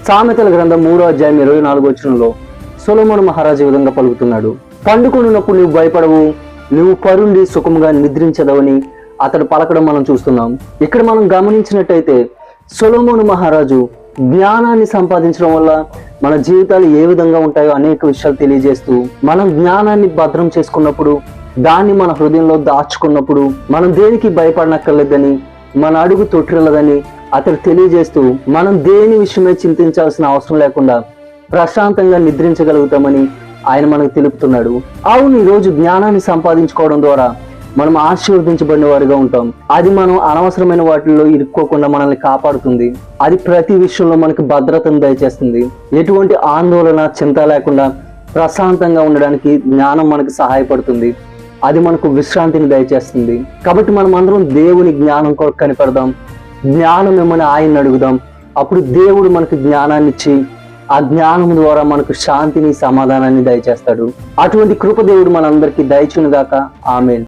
సామెతల గ్రంథం 3వ అధ్యాయం 24వ వచనంలో సొలొమోను మహారాజు ఈ విధంగా పలుకుతున్నాడు. పండుకొనున్నప్పుడు నువ్వు భయపడవు, నువ్వు పరుండి సుఖంగా నిద్రించదవని అతడు పలకడం మనం చూస్తున్నాం. ఇక్కడ మనం గమనించినట్టయితే సొలొమోను మహారాజు జ్ఞానాన్ని సంపాదించడం వల్ల మన జీవితాలు ఏ విధంగా ఉంటాయో అనేక విషయాలు తెలియజేస్తూ, మనం జ్ఞానాన్ని భద్రం చేసుకున్నప్పుడు, దాన్ని మన హృదయంలో దాచుకున్నప్పుడు మనం దేనికి భయపడనక్కర్లేదని, మన అడుగు తొట్టిల్లదని అతడు తెలియజేస్తూ, మనం దేని విషయమే చింతించాల్సిన అవసరం లేకుండా ప్రశాంతంగా నిద్రించగలుగుతామని ఆయన మనకు తెలుపుతున్నాడు. అవును, ఈరోజు జ్ఞానాన్ని సంపాదించుకోవడం ద్వారా మనం ఆశీర్వదించబడిన వారిగా ఉంటాం. అది మనం అనవసరమైన వాటిల్లో ఇరుక్కోకుండా మనల్ని కాపాడుతుంది. అది ప్రతి విషయంలో మనకు భద్రతను దయచేస్తుంది. ఎటువంటి ఆందోళన, చింత లేకుండా ప్రశాంతంగా ఉండడానికి జ్ఞానం మనకు సహాయపడుతుంది. అది మనకు విశ్రాంతిని దయచేస్తుంది. కాబట్టి మనం అందరం దేవుని జ్ఞానం కొరకు కనిపెడదాం. జ్ఞానం ఏమని ఆయన అడుగుదాం. అప్పుడు దేవుడు మనకు జ్ఞానాన్ని ఇచ్చి ఆ జ్ఞానం ద్వారా మనకు శాంతిని, సమాధానాన్ని దయచేస్తాడు. అటువంటి కృప దేవుడు మనందరికీ దయచును గాక. ఆమేన్.